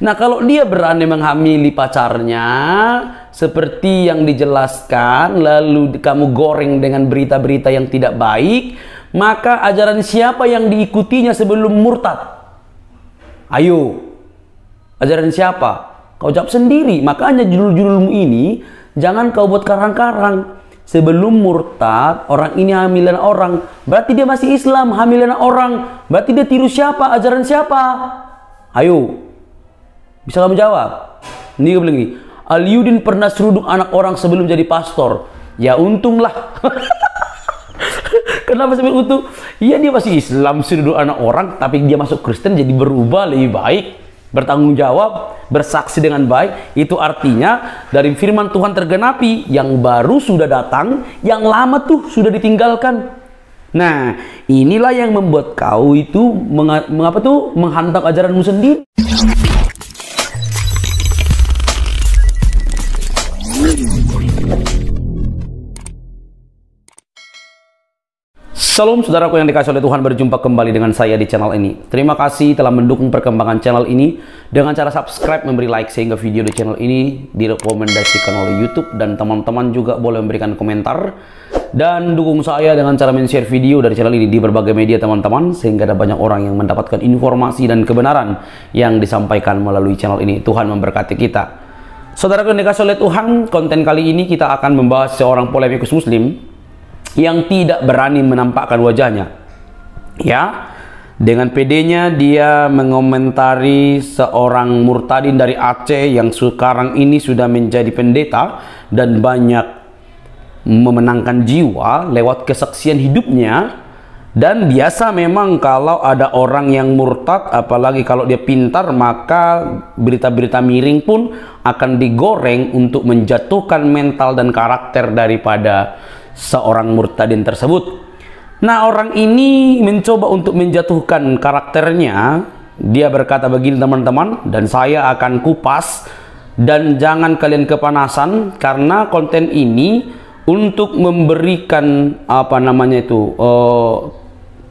Nah, kalau dia berani menghamili pacarnya seperti yang dijelaskan, lalu kamu goreng dengan berita-berita yang tidak baik, maka ajaran siapa yang diikutinya sebelum murtad? Ayo, ajaran siapa? Kau jawab sendiri. Makanya judul-judulmu ini jangan kau buat karang-karang. Sebelum murtad, orang ini hamilan orang, berarti dia masih Islam. Hamilan orang, berarti dia tiru siapa? Ajaran siapa? Ayo, bisa kamu jawab? Ini bilang gini, Aliyudin pernah seruduk anak orang sebelum jadi pastor. Ya untunglah. Kenapa sebelum itu? Iya, dia masih Islam, seruduk anak orang, tapi dia masuk Kristen jadi berubah lebih baik, bertanggung jawab, bersaksi dengan baik. Itu artinya dari firman Tuhan tergenapi, yang baru sudah datang, yang lama tuh sudah ditinggalkan. Nah, inilah yang membuat kau itu menghantam ajaranmu sendiri. Salam saudaraku yang dikasihi oleh Tuhan, berjumpa kembali dengan saya di channel ini. Terima kasih telah mendukung perkembangan channel ini dengan cara subscribe, memberi like, sehingga video di channel ini direkomendasikan oleh YouTube, dan teman-teman juga boleh memberikan komentar dan dukung saya dengan cara men-share video dari channel ini di berbagai media teman-teman, sehingga ada banyak orang yang mendapatkan informasi dan kebenaran yang disampaikan melalui channel ini. Tuhan memberkati kita. Saudaraku yang dikasihi oleh Tuhan, konten kali ini kita akan membahas seorang polemikus muslim yang tidak berani menampakkan wajahnya. Ya, dengan pedenya dia mengomentari seorang murtadin dari Aceh yang sekarang ini sudah menjadi pendeta dan banyak memenangkan jiwa lewat kesaksian hidupnya. Dan biasa memang kalau ada orang yang murtad, apalagi kalau dia pintar, maka berita-berita miring pun akan digoreng untuk menjatuhkan mental dan karakter daripada seorang murtadin tersebut. Nah, orang ini mencoba untuk menjatuhkan karakternya. Dia berkata begini teman-teman, dan saya akan kupas, dan jangan kalian kepanasan, karena konten ini untuk memberikan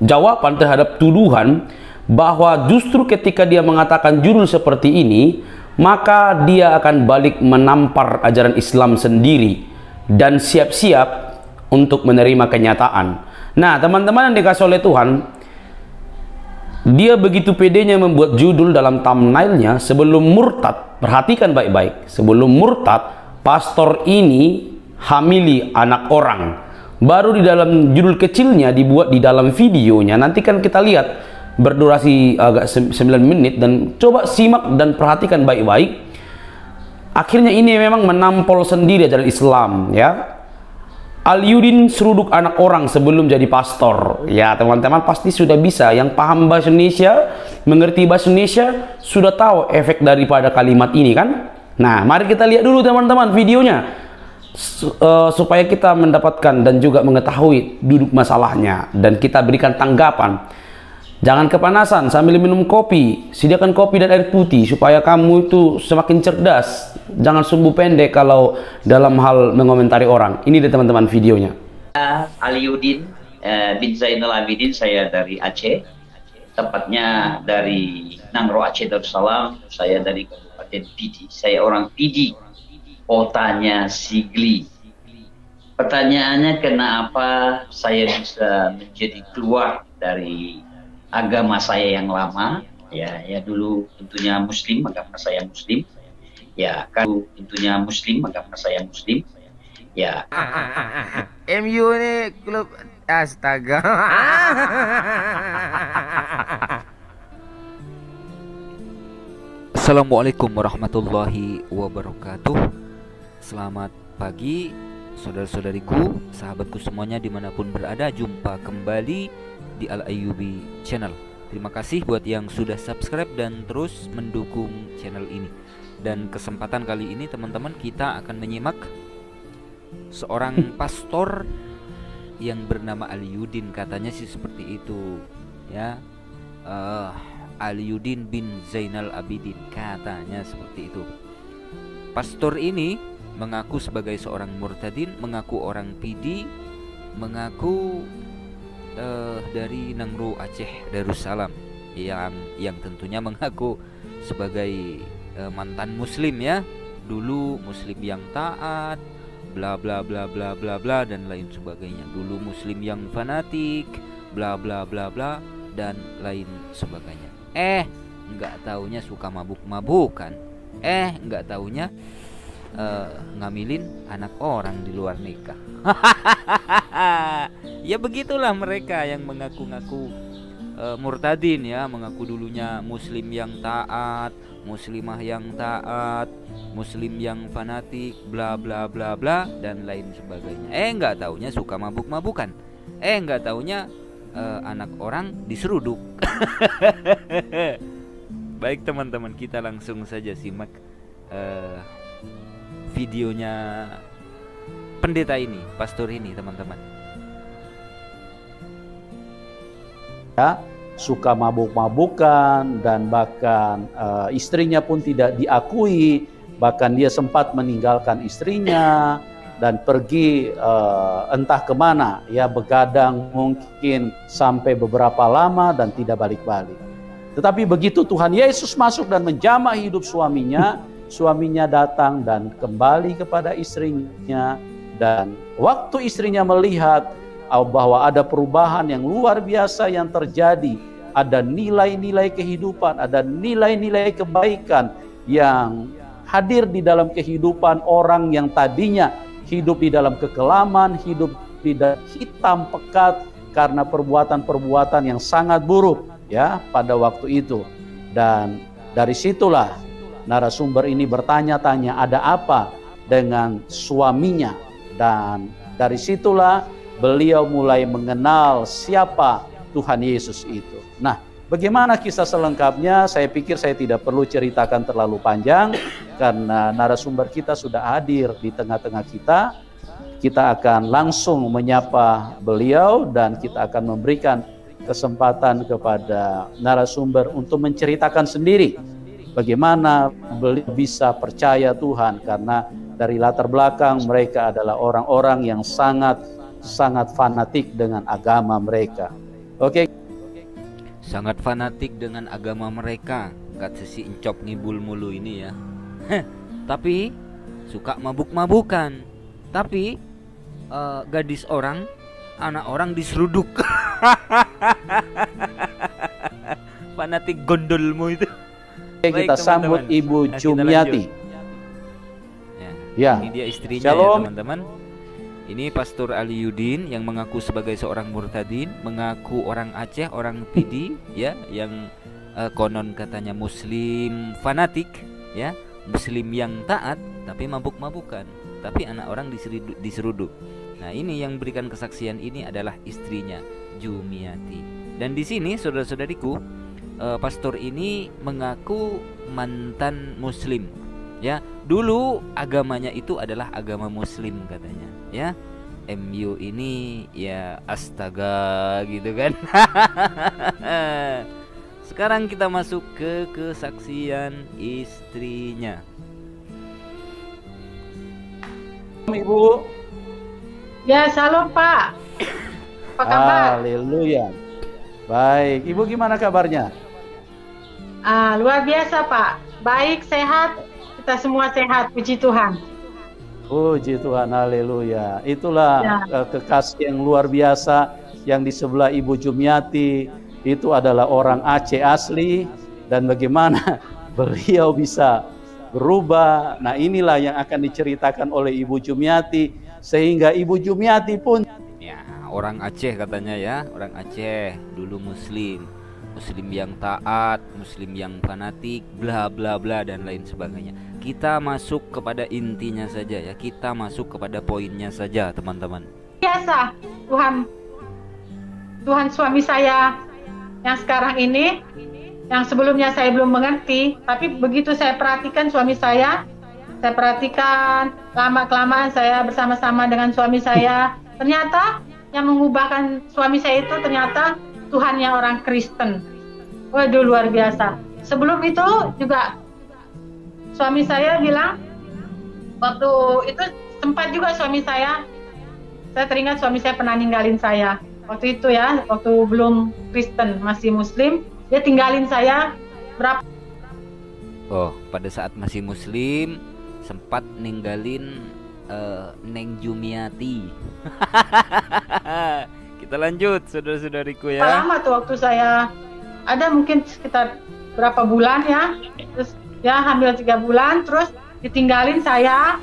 jawaban terhadap tuduhan bahwa justru ketika dia mengatakan judul seperti ini, maka dia akan balik menampar ajaran Islam sendiri dan siap-siap untuk menerima kenyataan. Nah, teman-teman yang dikasihi oleh Tuhan, dia begitu pedenya membuat judul dalam thumbnailnya sebelum murtad. Perhatikan baik-baik, sebelum murtad, pastor ini hamili anak orang. Baru di dalam judul kecilnya dibuat di dalam videonya. Nanti kan kita lihat berdurasi agak 9 menit, dan coba simak dan perhatikan baik-baik. Akhirnya ini memang menampol sendiri ajaran Islam, ya. Aliyudin seruduk anak orang sebelum jadi pastor. Ya, teman-teman pasti sudah bisa, yang paham bahasa Indonesia, mengerti bahasa Indonesia, sudah tahu efek daripada kalimat ini kan. Nah, mari kita lihat dulu teman-teman videonya, supaya kita mendapatkan dan juga mengetahui duduk masalahnya, dan kita berikan tanggapan. Jangan kepanasan sambil minum kopi, sediakan kopi dan air putih supaya kamu itu semakin cerdas. Jangan sumbu pendek kalau dalam hal mengomentari orang. Ini deh teman-teman videonya. Aliyudin bin Zainal Abidin, saya dari Aceh, tepatnya dari Nangro Aceh Darussalam. Saya dari Kabupaten Pidi. Saya orang Pidi, kotanya Sigli. Pertanyaannya, kenapa saya bisa menjadi keluar dari agama saya yang lama? Ya dulu tentunya Muslim, agama saya Muslim. Ya, kan tentunya Muslim, agama saya Muslim. Ya. MU ini klub, astaga. Assalamualaikum warahmatullahi wabarakatuh. Selamat pagi saudara-saudariku, sahabatku semuanya dimanapun berada. Jumpa kembali di Al Ayyubi Channel. Terima kasih buat yang sudah subscribe dan terus mendukung channel ini. Dan kesempatan kali ini teman-teman, kita akan menyimak seorang pastor yang bernama Aliyudin, katanya sih seperti itu ya. Aliyudin bin Zainal Abidin, katanya seperti itu. Pastor ini mengaku sebagai seorang murtadin, mengaku orang Pidi, mengaku dari Nangro Aceh Darussalam, yang tentunya mengaku sebagai mantan muslim ya. Dulu muslim yang taat, bla bla bla bla bla bla dan lain sebagainya. Dulu muslim yang fanatik, bla bla bla bla dan lain sebagainya. Nggak taunya suka mabuk-mabukan. Nggak taunya ngamilin anak orang di luar nikah. Ya begitulah mereka yang mengaku-ngaku murtadin ya, mengaku dulunya muslim yang taat, muslimah yang taat, muslim yang fanatik, bla bla bla bla dan lain sebagainya. Nggak taunya suka mabuk-mabukan. Nggak taunya anak orang diseruduk. Baik teman-teman, kita langsung saja simak videonya pendeta ini, pastor ini teman-teman. Ya, suka mabuk-mabukan dan bahkan istrinya pun tidak diakui, bahkan dia sempat meninggalkan istrinya dan pergi entah kemana ya, begadang mungkin sampai beberapa lama dan tidak balik-balik. Tetapi begitu Tuhan Yesus masuk dan menjamah hidup suaminya, suaminya datang dan kembali kepada istrinya. Dan waktu istrinya melihat bahwa ada perubahan yang luar biasa yang terjadi, ada nilai-nilai kehidupan, ada nilai-nilai kebaikan yang hadir di dalam kehidupan orang yang tadinya hidup di dalam kekelaman, hidup di dalam hitam pekat karena perbuatan-perbuatan yang sangat buruk ya pada waktu itu. Dan dari situlah narasumber ini bertanya-tanya ada apa dengan suaminya, dan dari situlah beliau mulai mengenal siapa Tuhan Yesus itu. Nah, bagaimana kisah selengkapnya? Saya pikir saya tidak perlu ceritakan terlalu panjang karena narasumber kita sudah hadir di tengah-tengah kita. Kita akan langsung menyapa beliau dan kita akan memberikan kesempatan kepada narasumber untuk menceritakan sendiri bagaimana beliau bisa percaya Tuhan, karena dari latar belakang mereka adalah orang-orang yang sangat fanatik dengan agama mereka. Oke. Sangat fanatik dengan agama mereka, kata si encop ngibul mulu ini ya. Tapi suka mabuk-mabukan. Tapi gadis orang, anak orang diseruduk. Fanatik gondolmu itu. Baik, kita sambut Ibu Jumiati. Ya, ini dia istrinya. Shalom. Ya teman-teman. Ini Pastor Ali Yudin yang mengaku sebagai seorang murtadin, mengaku orang Aceh, orang Pidi ya, yang konon katanya muslim fanatik ya, muslim yang taat tapi mabuk-mabukan, tapi anak orang diseruduk. Nah, ini yang berikan kesaksian ini adalah istrinya, Jumiati. Dan di sini saudara-saudariku, pastor ini mengaku mantan muslim ya. Dulu agamanya itu adalah agama muslim katanya ya. MU ini ya astaga gitu kan. Sekarang kita masuk ke kesaksian istrinya. Ibu. Ya, shalom Pak. Apa kabar? Haleluya. Baik, Ibu gimana kabarnya? Luar biasa Pak. Baik, sehat. Kita semua sehat, puji Tuhan. Puji Tuhan, haleluya. Itulah kekasih yang luar biasa yang di sebelah Ibu Jumiati. Itu adalah orang Aceh asli, dan bagaimana beliau bisa berubah. Nah, inilah yang akan diceritakan oleh Ibu Jumiati, sehingga Ibu Jumiati pun ya, orang Aceh katanya ya, orang Aceh dulu muslim yang taat, muslim yang fanatik, bla bla bla dan lain sebagainya. Kita masuk kepada intinya saja ya, kita masuk kepada poinnya saja teman-teman. Biasa, Tuhan suami saya yang sekarang ini, yang sebelumnya saya belum mengerti, tapi begitu saya perhatikan suami saya perhatikan lama-kelamaan saya bersama-sama dengan suami saya, ternyata yang mengubahkan suami saya itu ternyata Tuhan yang orang Kristen. Waduh, luar biasa. Sebelum itu juga suami saya bilang, waktu itu sempat juga suami saya teringat suami saya pernah ninggalin saya. Waktu itu ya, waktu belum Kristen, masih Muslim, dia tinggalin saya berapa Oh, pada saat masih muslim sempat ninggalin Neng Jumiati. Kita lanjut, saudara-saudariku ya. Lama tuh waktu saya ada mungkin sekitar berapa bulan ya, terus ya hamil 3 bulan, terus ditinggalin saya.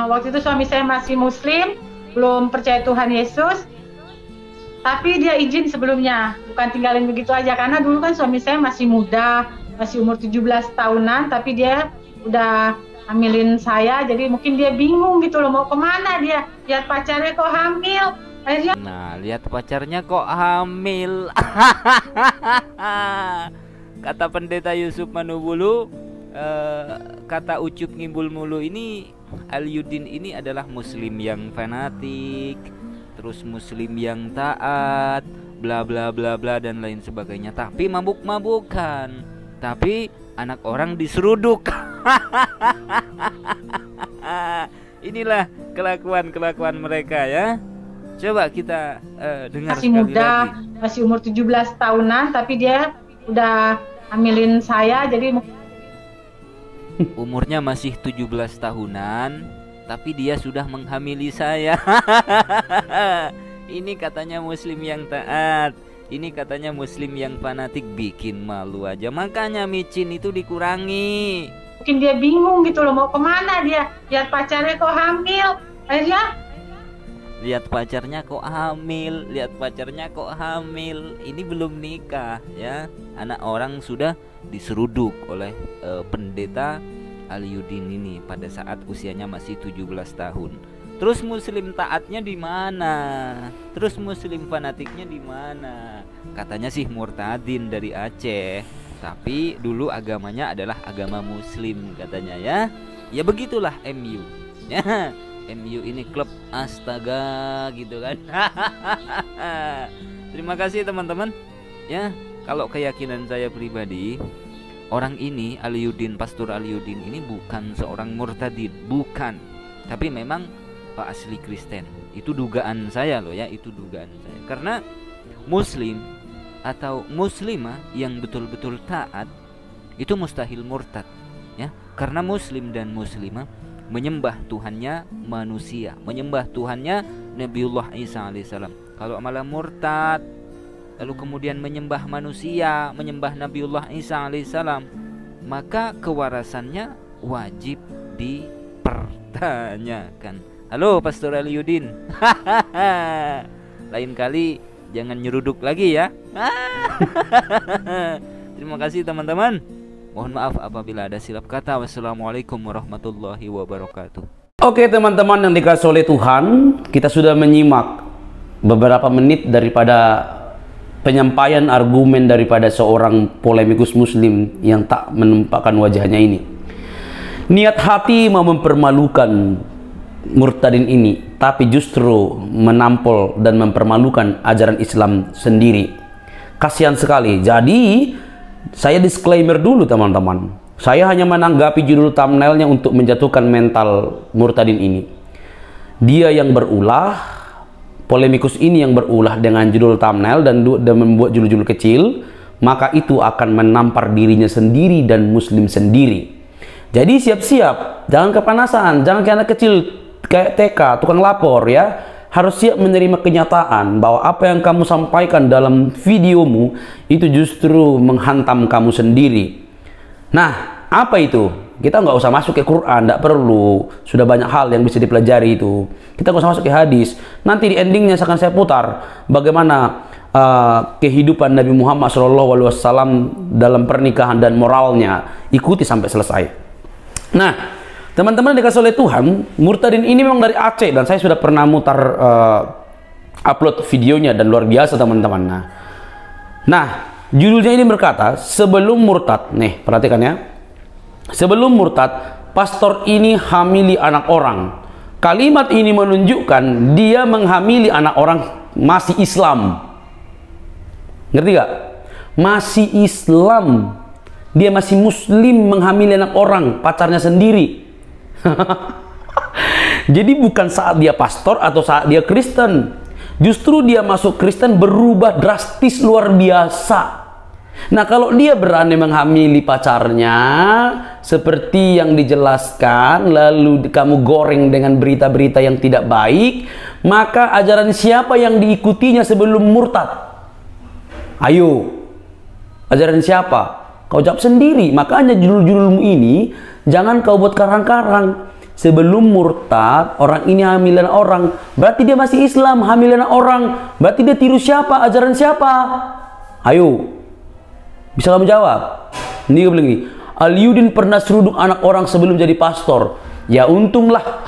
Waktu itu suami saya masih muslim, belum percaya Tuhan Yesus, tapi dia izin sebelumnya, bukan tinggalin begitu aja, karena dulu kan suami saya masih muda, masih umur 17 tahunan, tapi dia udah hamilin saya, jadi mungkin dia bingung gitu loh, mau kemana dia, lihat pacarnya kok hamil. Akhirnya, nah, lihat pacarnya kok hamil. Kata Pendeta Yusuf Manubulu, kata Ucup Ngimbul Mulu ini, Alyudin ini adalah muslim yang fanatik, terus muslim yang taat, bla bla bla bla dan lain sebagainya, tapi mabuk-mabukan, tapi anak orang diseruduk. Inilah kelakuan mereka ya. Coba kita dengar masih sekali muda, lagi. masih umur 17 tahunan, tapi dia udah hamilin saya, jadi Umurnya masih 17 tahunan, tapi dia sudah menghamili saya. Ini katanya muslim yang taat, ini katanya muslim yang fanatik, bikin malu aja. Makanya micin itu dikurangi. mungkin dia bingung gitu loh, mau kemana dia, lihat pacarnya kok hamil. Akhirnya Lihat pacarnya kok hamil, lihat pacarnya kok hamil. Ini belum nikah ya. Anak orang sudah diseruduk oleh pendeta Alyudin ini pada saat usianya masih 17 tahun. Terus muslim taatnya di mana? Terus muslim fanatiknya di mana? Katanya sih murtadin dari Aceh, tapi dulu agamanya adalah agama muslim katanya ya. Ya begitulah MU. Ya. MU ini klub astaga gitu kan. Terima kasih teman-teman. Ya, kalau keyakinan saya pribadi, orang ini Alyudin, Pastor Alyudin ini bukan seorang murtadin, bukan. Tapi memang asli Kristen. Itu dugaan saya loh ya, itu dugaan saya. Karena muslim atau muslimah yang betul-betul taat itu mustahil murtad ya. Karena muslim dan muslimah menyembah Tuhannya manusia, menyembah Tuhannya Nabiullah Isa alaihissalam. Kalau malah murtad lalu kemudian menyembah manusia, menyembah Nabiullah Isa alaihissalam, maka kewarasannya wajib dipertanyakan. Halo Pastor Alyudin. Lain kali jangan nyeruduk lagi ya. Terima kasih teman-teman. Mohon maaf apabila ada silap kata. Wassalamualaikum warahmatullahi wabarakatuh. Oke teman-teman yang dikasih oleh Tuhan, kita sudah menyimak beberapa menit daripada penyampaian argumen daripada seorang polemikus muslim yang tak menampakkan wajahnya ini. Niat hati mau mempermalukan murtadin ini, tapi justru menampol dan mempermalukan ajaran Islam sendiri. Kasihan sekali. Jadi saya disclaimer dulu teman-teman, saya hanya menanggapi judul thumbnailnya untuk menjatuhkan mental murtadin ini. Dia yang berulah, polemikus ini yang berulah dengan judul thumbnail dan membuat judul-judul kecil, maka itu akan menampar dirinya sendiri dan muslim sendiri. Jadi siap-siap, jangan kepanasan, jangan kayak anak kecil kayak TK, tukang lapor ya. Harus siap menerima kenyataan bahwa apa yang kamu sampaikan dalam videomu itu justru menghantam kamu sendiri. Nah, apa itu? Kita nggak usah masuk ke Quran, nggak perlu. Sudah banyak hal yang bisa dipelajari itu. Kita nggak usah masuk ke hadis. Nanti di endingnya akan saya putar bagaimana kehidupan Nabi Muhammad SAW dalam pernikahan dan moralnya. Ikuti sampai selesai. Nah, teman-teman dikasih oleh Tuhan, murtadin ini memang dari Aceh dan saya sudah pernah mutar upload videonya dan luar biasa teman-teman. Nah, judulnya ini berkata, sebelum murtad, nih perhatikan ya. Sebelum murtad, pastor ini hamili anak orang. Kalimat ini menunjukkan dia menghamili anak orang masih Islam. Ngerti gak? Masih Islam. Dia masih muslim menghamili anak orang, pacarnya sendiri. Jadi bukan saat dia pastor atau saat dia Kristen. Justru dia masuk Kristen berubah drastis luar biasa. Nah, kalau dia berani menghamili pacarnya seperti yang dijelaskan, lalu kamu goreng dengan berita-berita yang tidak baik, maka ajaran siapa yang diikutinya sebelum murtad? Ayo, ajaran siapa? Kau jawab sendiri. Makanya judul-judulmu ini jangan kau buat karang-karang. Sebelum murtad, orang ini hamilan orang, berarti dia masih Islam. Hamilan orang, berarti dia tiru siapa? Ajaran siapa? Ayo, bisa kamu jawab? Ini lagi. Al-Yudin pernah seruduk anak orang sebelum jadi pastor. Ya untunglah.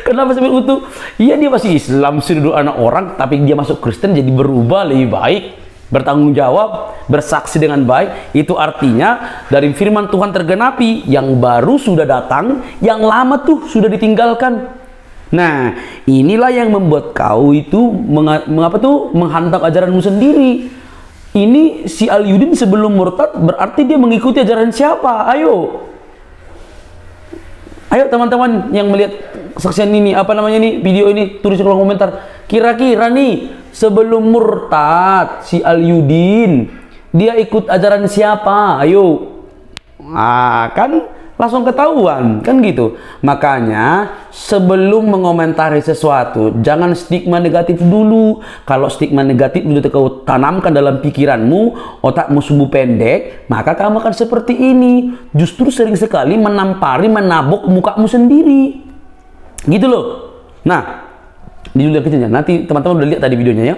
Kenapa sebelum itu? Iya, dia masih Islam, seruduk anak orang, tapi dia masuk Kristen jadi berubah lebih baik. Bertanggung jawab, bersaksi dengan baik. Itu artinya dari firman Tuhan tergenapi, yang baru sudah datang, yang lama tuh sudah ditinggalkan. Nah, inilah yang membuat kau itu menghantam ajaranmu sendiri. Ini si Al-Yudin sebelum murtad berarti dia mengikuti ajaran siapa? Ayo teman-teman yang melihat saksian ini, video ini, tulis di kolom komentar. Kira-kira nih sebelum murtad si Al-Yudin dia ikut ajaran siapa? Ayo. Kan langsung ketahuan, kan gitu. Makanya sebelum mengomentari sesuatu, jangan stigma negatif dulu. Kalau stigma negatif sudah kau tanamkan dalam pikiranmu, otakmu sumbu pendek, maka kamu akan seperti ini. Justru sering sekali menampari, menabok mukamu sendiri. Gitu loh. Nah, di judul kecilnya, nanti teman-teman udah lihat tadi videonya ya.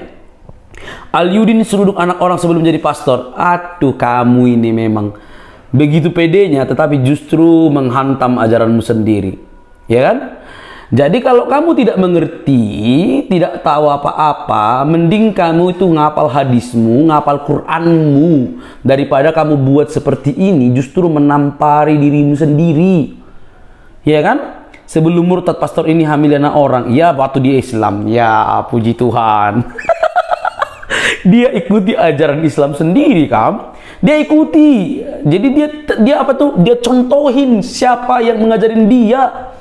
Al-Yudin seruduk anak orang sebelum jadi pastor. Aduh, kamu ini memang begitu pedenya, tetapi justru menghantam ajaranmu sendiri, ya kan? Jadi kalau kamu tidak mengerti, tidak tahu apa-apa, mending kamu itu ngapal hadismu, ngapal Quranmu, daripada kamu buat seperti ini, justru menampari dirimu sendiri, ya kan? Sebelum murtad pastor ini hamil anak orang, ya waktu dia Islam, ya puji Tuhan. Dia ikuti ajaran Islam sendiri, kan? Dia ikuti. Jadi dia contohin siapa yang mengajarin dia.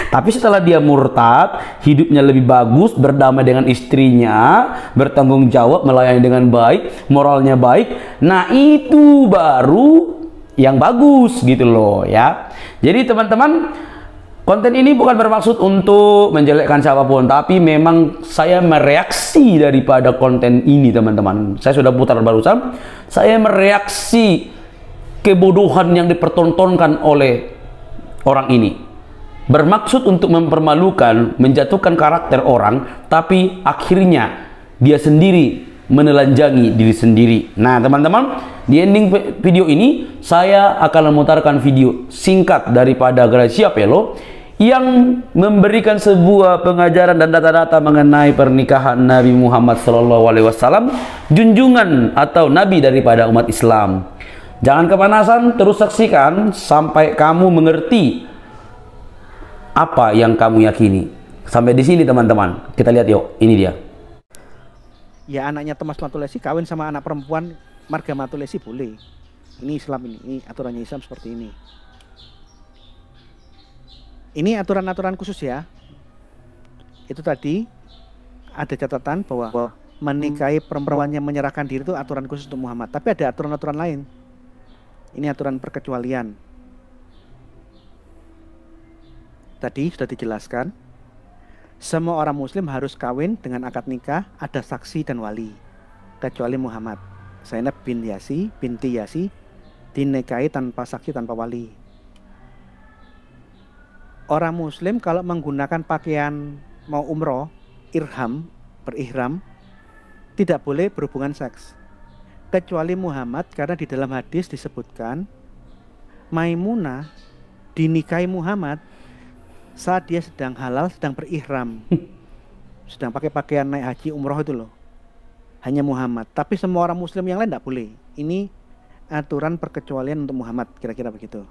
Tapi setelah dia murtad, hidupnya lebih bagus, berdamai dengan istrinya, bertanggung jawab, melayani dengan baik, moralnya baik. Nah, itu baru yang bagus gitu loh ya. Jadi teman-teman, konten ini bukan bermaksud untuk menjelekkan siapapun, tapi memang saya mereaksi daripada konten ini, teman-teman. Saya sudah putar barusan. Saya mereaksi kebodohan yang dipertontonkan oleh orang ini. Bermaksud untuk mempermalukan, menjatuhkan karakter orang, tapi akhirnya dia sendiri menelanjangi diri sendiri. Nah, teman-teman, di ending video ini saya akan memutarkan video singkat daripada Gracia Pelo yang memberikan sebuah pengajaran dan data-data mengenai pernikahan Nabi Muhammad SAW, junjungan atau Nabi daripada umat Islam. Jangan kepanasan, terus saksikan sampai kamu mengerti apa yang kamu yakini. Sampai di sini teman-teman, kita lihat yuk, ini dia. Ya, anaknya Thomas Matulesi kawin sama anak perempuan marga Matulesi boleh. Ini Islam, ini aturannya Islam seperti ini. Ini aturan-aturan khusus ya. Itu tadi ada catatan bahwa menikahi perempuan yang menyerahkan diri itu aturan khusus untuk Muhammad. Tapi ada aturan-aturan lain. Ini aturan perkecualian. Tadi sudah dijelaskan. Semua orang muslim harus kawin dengan akad nikah, ada saksi dan wali. Kecuali Muhammad. Zainab binti Yasi dinikahi tanpa saksi, tanpa wali. Orang muslim kalau menggunakan pakaian mau umroh, berihram, tidak boleh berhubungan seks. Kecuali Muhammad, karena di dalam hadis disebutkan Maimunah dinikahi Muhammad saat dia sedang halal, sedang berihram. Sedang pakai pakaian naik haji umroh itu loh. Hanya Muhammad. Tapi semua orang muslim yang lain tidak boleh. Ini aturan perkecualian untuk Muhammad, kira-kira begitu.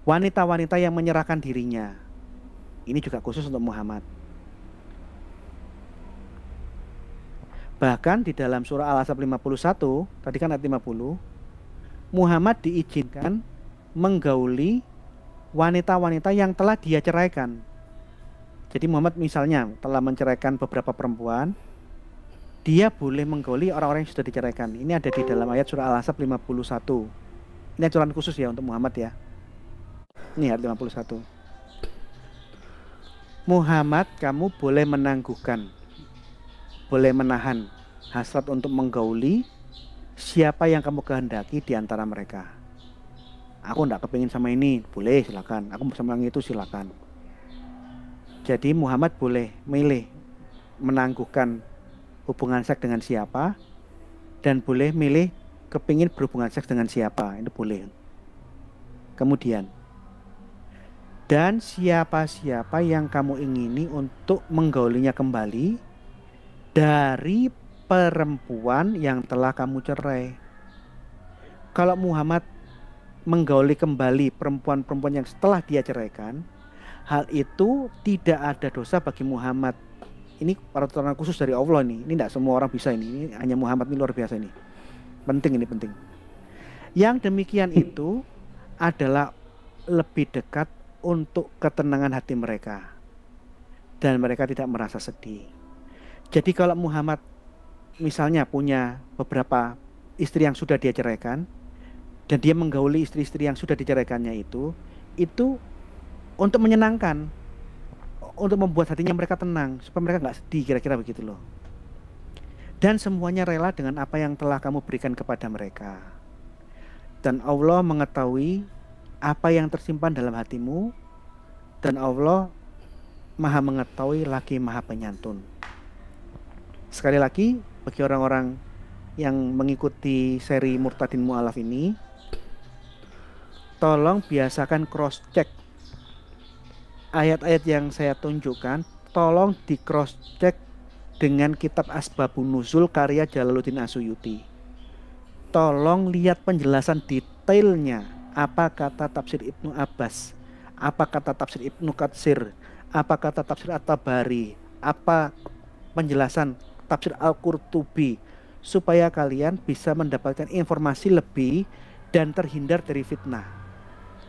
Wanita-wanita yang menyerahkan dirinya, ini juga khusus untuk Muhammad. Bahkan di dalam surah Al-Ahzab 51, tadi kan ayat 50, Muhammad diizinkan menggauli wanita-wanita yang telah dia ceraikan. Jadi Muhammad misalnya telah menceraikan beberapa perempuan, dia boleh menggauli orang-orang yang sudah diceraikan. Ini ada di dalam ayat surah Al-Ahzab 51. Ini aturan khusus ya untuk Muhammad ya. Ini ayat 51. Muhammad, kamu boleh menangguhkan, boleh menahan hasrat untuk menggauli siapa yang kamu kehendaki di antara mereka. Aku enggak kepingin sama ini, boleh silakan. Aku sama yang itu silakan. Jadi Muhammad boleh milih menangguhkan hubungan seks dengan siapa, dan boleh milih kepingin berhubungan seks dengan siapa, itu boleh. Kemudian, dan siapa-siapa yang kamu ingini untuk menggaulinya kembali dari perempuan yang telah kamu cerai. Kalau Muhammad menggauli kembali perempuan-perempuan yang setelah dia ceraikan, hal itu tidak ada dosa bagi Muhammad. Ini peraturan khusus dari Allah nih. Ini tidak semua orang bisa ini. Ini hanya Muhammad, ini luar biasa ini. Penting ini, penting. Yang demikian itu adalah lebih dekat untuk ketenangan hati mereka. Dan mereka tidak merasa sedih. Jadi kalau Muhammad misalnya punya beberapa istri yang sudah dia ceraikan, dan dia menggauli istri-istri yang sudah diceraikannya itu untuk menyenangkan, untuk membuat hatinya mereka tenang, supaya mereka nggak sedih, kira-kira begitu loh. Dan semuanya rela dengan apa yang telah kamu berikan kepada mereka. Dan Allah mengetahui apa yang tersimpan dalam hatimu, dan Allah Maha mengetahui lagi Maha penyantun. Sekali lagi, bagi orang-orang yang mengikuti seri Murtadin Mu'alaf ini, tolong biasakan cross check ayat-ayat yang saya tunjukkan, tolong di cross check dengan kitab Asbabun Nuzul karya Jalaluddin As-Suyuti. Tolong lihat penjelasan detailnya, apa kata tafsir Ibnu Abbas, apa kata tafsir Ibnu Katsir, apa kata tafsir At-Tabari, apa penjelasan tafsir Al-Qurtubi, supaya kalian bisa mendapatkan informasi lebih dan terhindar dari fitnah.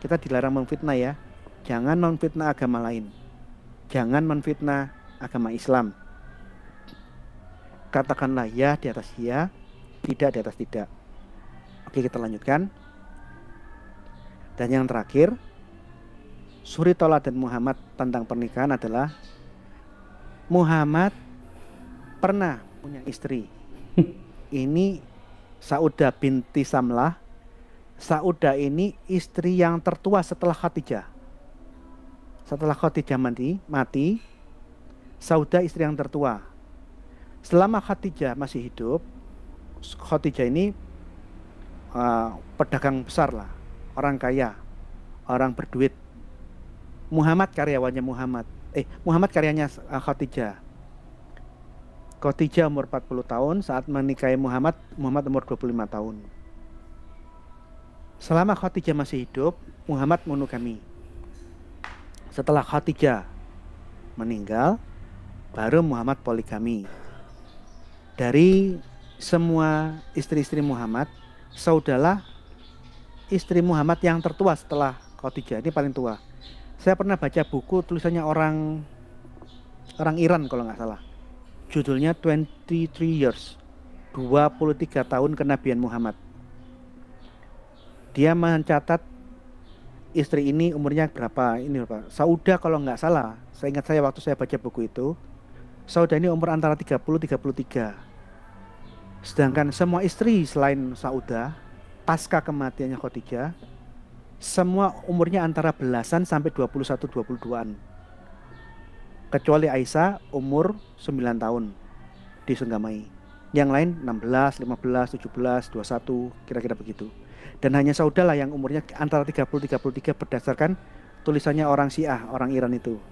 Kita dilarang memfitnah ya. Jangan memfitnah agama lain. Jangan memfitnah agama Islam. Katakanlah ya di atas ya, tidak di atas tidak. Oke, kita lanjutkan. Dan yang terakhir, suri Tola dan Muhammad tentang pernikahan adalah Muhammad pernah punya istri. Ini Saudah binti Samlah. Saudah ini istri yang tertua setelah Khadijah. Setelah Khadijah mati, Saudah istri yang tertua. Selama Khadijah masih hidup, Khadijah ini pedagang besar lah, orang kaya, orang berduit. Muhammad karyawannya Muhammad karyanya Khadijah. Khadijah umur 40 tahun, saat menikahi Muhammad umur 25 tahun. Selama Khadijah masih hidup, Muhammad monogami. Setelah Khadijah meninggal, baru Muhammad poligami. Dari semua istri-istri Muhammad, Saudahlah istri Muhammad yang tertua setelah Khadijah, ini paling tua. Saya pernah baca buku tulisannya orang Iran kalau nggak salah. Judulnya 23 Years, 23 tahun kenabian Muhammad. Dia mencatat istri ini umurnya berapa, ini berapa. Saudah kalau nggak salah, saya ingat saya waktu saya baca buku itu, Saudah ini umur antara 30-33. Sedangkan semua istri selain Saudah, pasca kematiannya Khadijah, semua umurnya antara belasan sampai 21-22an. Kecuali Aisyah umur 9 tahun disunggamai. Yang lain 16, 15, 17, 21, kira-kira begitu. Dan hanya Saudah lah yang umurnya antara 30-33 berdasarkan tulisannya orang Syiah, orang Iran itu.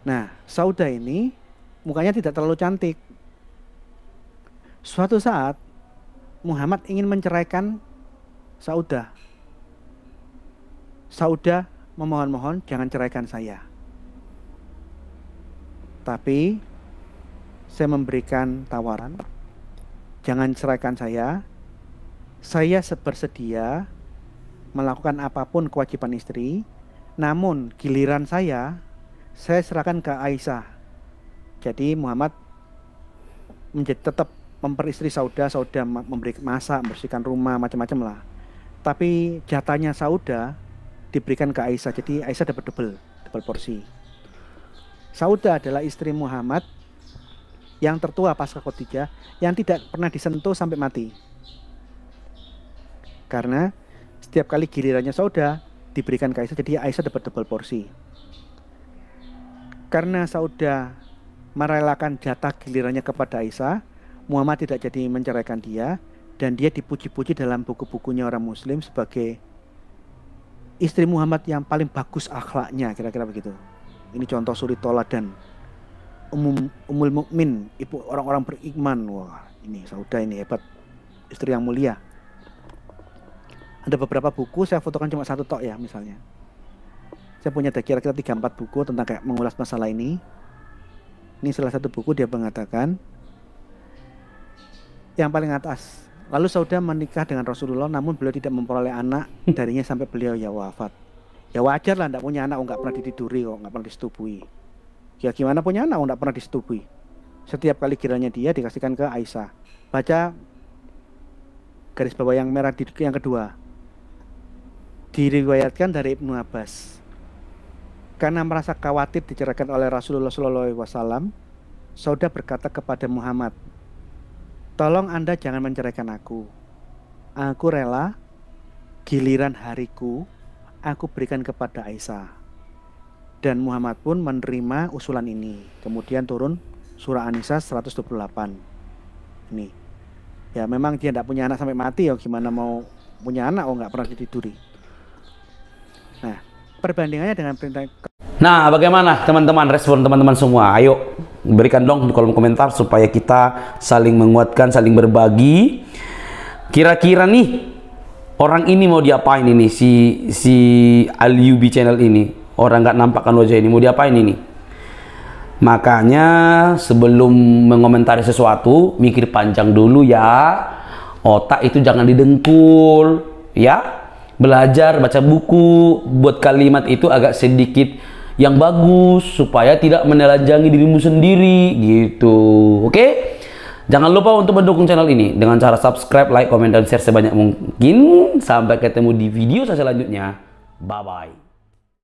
Nah, Saudah ini mukanya tidak terlalu cantik. Suatu saat Muhammad ingin menceraikan Saudah. Saudah memohon-mohon, jangan ceraikan saya. Tapi saya memberikan tawaran, jangan ceraikan saya. Saya bersedia melakukan apapun kewajiban istri, namun giliran saya serahkan ke Aisyah. Jadi Muhammad menjadi tetap memperistri Sauda memberi masak, membersihkan rumah, macam-macam lah. Tapi jatahnya Sauda diberikan ke Aisyah, jadi Aisyah dapat double porsi. Sauda adalah istri Muhammad yang tertua pasca Khadijah, yang tidak pernah disentuh sampai mati. Karena setiap kali gilirannya Sauda diberikan ke Aisyah, jadi Aisyah dapat double porsi. Karena Sauda merelakan jatah gilirannya kepada Aisyah, Muhammad tidak jadi menceraikan dia, dan dia dipuji-puji dalam buku-bukunya orang Muslim sebagai istri Muhammad yang paling bagus akhlaknya, kira-kira begitu. Ini contoh suri toladan Ummul Mukmin, ibu orang-orang beriman. Wah, ini Sauda ini hebat, istri yang mulia. Ada beberapa buku, saya fotokan cuma satu tok ya misalnya. Saya punya kira-kira 3-4 buku tentang kayak mengulas masalah ini. Ini salah satu buku, dia mengatakan yang paling atas. Lalu Sauda menikah dengan Rasulullah, namun beliau tidak memperoleh anak darinya sampai beliau ya wafat. Ya wajar lah, tidak punya anak, nggak pernah ditiduri kok, nggak pernah disetubui. Ya gimana punya anak, nggak pernah disetubui. Setiap kali kiranya dia dikasihkan ke Aisyah. Baca garis bawah yang merah yang kedua. Diriwayatkan dari Ibnu Abbas. Karena merasa khawatir diceraikan oleh Rasulullah SAW, Sauda berkata kepada Muhammad, "Tolong Anda jangan menceraikan aku. Aku rela giliran hariku aku berikan kepada Aisyah." Dan Muhammad pun menerima usulan ini. Kemudian turun surah An-Nisa 128. Ini. Ya memang dia tidak punya anak sampai mati, ya gimana mau punya anak, nggak pernah ditiduri. Nah, perbandingannya dengan perintah. Nah, bagaimana teman-teman, respon teman-teman semua? Ayo berikan dong di kolom komentar supaya kita saling menguatkan, saling berbagi. Kira-kira nih orang ini mau diapain ini, si Al-Ayyubi channel ini, orang nggak nampakkan wajah ini, mau diapain ini? Makanya sebelum mengomentari sesuatu, mikir panjang dulu ya. Otak itu jangan didengkul, ya. Belajar, baca buku, buat kalimat itu agak sedikit yang bagus supaya tidak menelanjangi dirimu sendiri gitu. Oke? Jangan lupa untuk mendukung channel ini dengan cara subscribe, like, komen, dan share sebanyak mungkin. Sampai ketemu di video selanjutnya. Bye bye.